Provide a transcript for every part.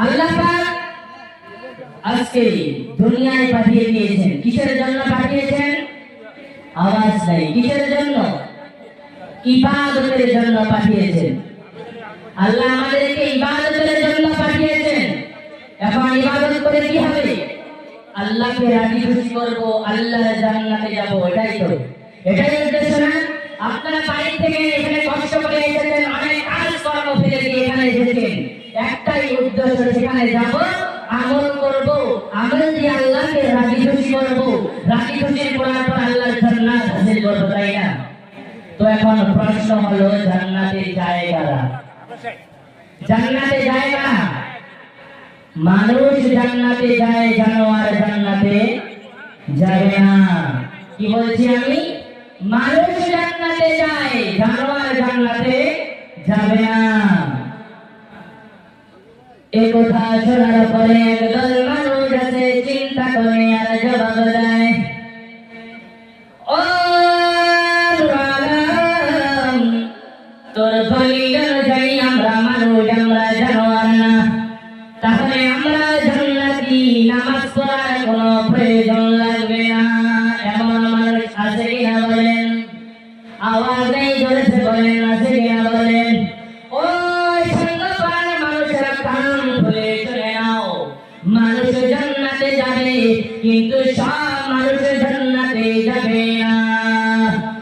আল্লাহ পাক আজকে দুনিয়ায় পাঠিয়ে দিয়েছেন। কিসের জন্য পাঠিয়েছেন? আওয়াজ নাই। কিসের জন্য? ইবাদতের জন্য পাঠিয়েছেন। আল্লাহ আমাদেরকে ইবাদতের জন্য পাঠিয়েছেন। এখন ইবাদত করে কি হবে? আল্লাহকে রাজি খুশি করব, আল্লাহর জান্নাতে যাব। এটাই উদ্দেশ্য না? আপনারা বাড়ি থেকে এখানে কষ্ট করে এসেছেন, অনেক কাজ কর্ম ফেলে দিয়ে এখানে এসেছেন, একটাই উদ্দেশ্য, সেখানে যাব, আমল করব, আমল দিয়ে আল্লাহকে রাজি খুশি করব, রাজি খুশি করার পর আল্লাহর জান্নাত হাসিল করব, তাই না? তো এখন প্রশ্ন হলো, জান্নাতে যায় কারা? জান্নাতে যায় কারা? মানুষ জান্নাতে যায়, জানোয়ার জান্নাতে যাবে না। কি বলছি আমি? মানুষ জান্নাতে যায়, জানোয়ার জান্নাতে যাবে না। এই কথা শোনার পরে একদল মানুষ আছে, চিন্তা করে আর জবাব দেয়, ও আলাম, তোর দলিল অনুযায়ী আমরা মানুষ, আমরা জানোয়ার না, তাহলে আমরা জান্নাতি, নামাজ পড়ার কোনো প্রয়োজন লাগবে না। এমন মানুষ আছে কিনা বলেন? আওয়াজ নেই, জোরে বলেন, আছে কিনা বলেন? ও সঙ্গপাড়ার মানুষেরা কান খুলে শুনে নাও, মানুষ জান্নাতে যাবে, কিন্তু সব মানুষ জান্নাতে যাবে না।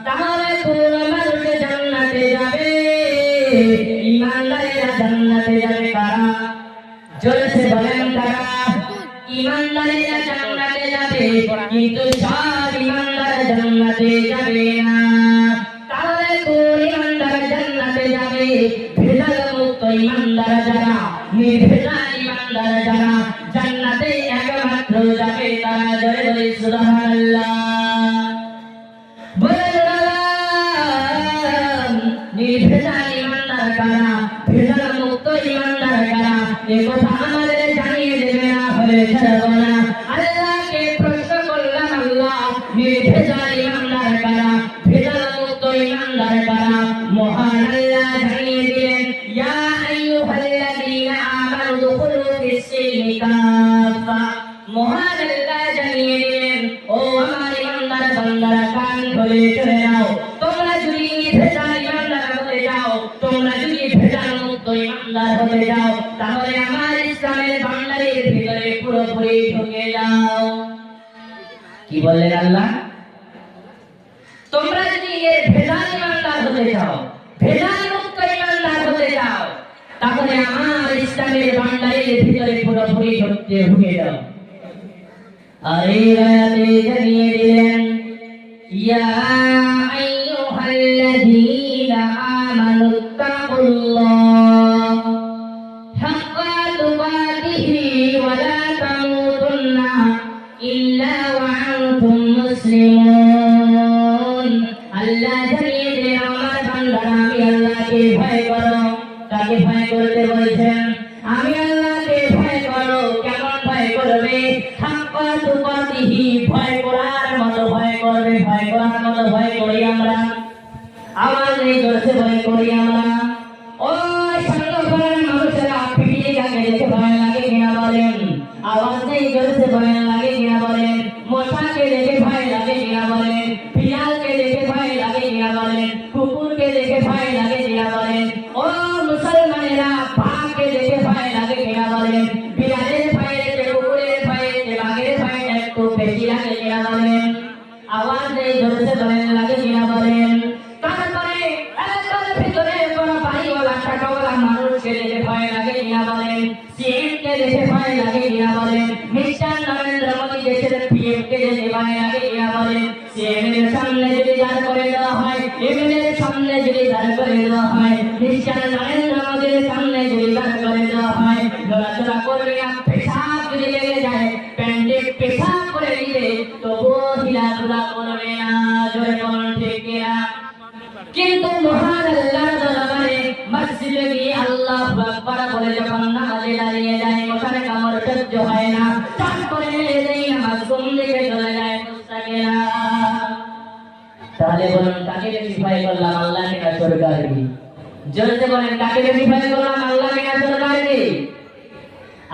তাহলে কোন মানুষ জান্নাতে যাবে? ইমানদারেরা জান্নাতে যাবে। কারা? জোরে বলেন কারা? ইমানদারেরা জান্নাতে যাবে, কিন্তু সব ইমানদার জান্নাতে যাবে না। তাহলে কোন ইমানদার জান্নাতে যাবে? ভেজাল মুক্ত ইমানদার যারা, নির্ভেজাল ইমানদার যারা, জান্নাতে একমাত্র যাবে তারা। জোরে বলি সুবহানাল্লাহ। বলেন নির্ভেজাল ইমানদার কারা, ভেজাল মুক্ত ইমানদার কারা, এ কথা আমাদের জানিয়ে দেবে না হলে ছাড়ব না। আল্লাহকে প্রশ্ন করলাম, আল্লাহ নির্ভেজাল ইমানদার কারা, ভেজাল মুক্ত ইমানদার কারা? মহান আল্লাহ জানিয়ে দিলেন, ইয়া আইয়ুহাল্লাযীনা আমানু দুখুলু ফিস-সিলমি কাফা। মহান আল্লাহ জানিয়ে দিলেন, ও আমার ইমানদার বান্দারা, কান খুলে শুনে নাও, তোমরা যদি ভেজাল ইমানদার হতে যাও, তোমরা যদি ভেজাল মুক্ত ইমানদার হতে যাও, তাহলে আমার ইসলামের ভান্ডারের ভিতরে পুরোপুরি ঢুকে যাও। কি বললেন আল্লাহ? তোমরা যদি এর ভেজাল ইমানদার হতে চাও, ভেজাল মুক্ত ইমানদার হতে চাও, তাহলে আমার ইসলামের ভান্ডারের ভিতরে পুরোপুরি ঢুকে যাও। আর এই আয়াতে জানিয়ে দিলেন, ইয়া আইয়ুহাল্লাযীনা আমানুত্তাকুল্লাহ হাক্কা তুকাতিহি ওয়া লা তামুতুন্না ইল্লা ওয়া আনতুম মুসলিমুন। আল্লাহ জানিয়ে দিলেন, আমার বান্দারা, আমি আল্লাহকে ভয় করো। কাকে ভয় করতে বলেছেন? আমি আল্লাহকে ভয় করো। কেমন ভয় করবে? হাক্কা তুকাতিহি, ভয় করার মতো ভয় করবে। ভয় করার মতো ভয় করি আমরা। আওয়াজ নেই, জোরে ভয় করি আমরা। ও সঙ্গপাড়ার মানুষেরা, পিপিলিকাকে দেখে ভয় লাগে কিনা বলেন? আওয়াজ নেই, জোরে ভয় লাগে কিনা বলেন? মশাকে দেখে ভয় লাগে কিনা বলেন? বিড়ালকে দেখে ভয় লাগে কিনা বলেন? কুকুরকে দেখে ভয় লাগে কিনা বলেন? ও মুসলমানেরা, বাঘকে দেখে ভয় লাগে কিনা বলেন? বিড়ালের ভয়ে, কুকুরের ভয়ে, বাঘের ভয়ে একটু বেশি লাগে কিনা বলেন? আওয়াজ নেই, জোরে বলেন, লাগে কিনা বলেন? তারপরে এলাকার ভিতরে বড় বাড়িওয়ালা, টাকাওয়ালা মানুষকে দেখে ভয় লাগে কিনা বলেন? সিএমকে দেখে ভয় লাগে কিনা বলেন? মিস্টার নরেন্দ্র মোদী দেশের পিএমকে দেখে ভয় লাগে কিনা বলেন? সিএমের সামনে যদি দাঁড় করে দেওয়া হয়, এমএলএর সামনে যদি দাঁড় করে দেওয়া হয়, মিস্টার নরেন্দ্র মোদীর সামনে যদি দাঁড় করে দেওয়া হয়, লড়াচড়া করবে না, পেশাব যদি লেগে যায়, প্যান্টে পেশাব করে দিলে তবুও হিলাধুলা করবে না। জয় বলুন ঠিক কিনা? কিন্তু মহান আল্লাহর দরবারে মসজিদে গিয়ে আল্লাহু আকবার বলে যখন নামাজে দাঁড়িয়ে যায়, মশার কামড় সহ্য হয় না, চান করে এই নামাজ ঘুম থেকে চলে যায় মুস্তাকিরা। তাহলে বলুন, কাকে বেশি ভয় করলাম, আল্লাহকে না সরকারকে? জোরে বলেন, কাকে বেশি ভয় করলাম, আল্লাহকে না সরকারকে?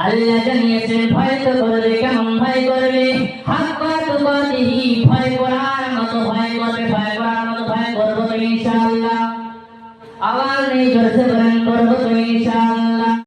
আল্লাহ জানিয়েছেন ভয় তো করবে, কেমন ভয় করবে? হাক্কা তুকাতিহি, ভয় করার মতো ভয় করবে, ভয় করার মতো ভয় করবো তো ইনশাআল্লাহ। আওয়াজ নেই, জোরসে বলেন করবো তো ইনশাআল্লাহ।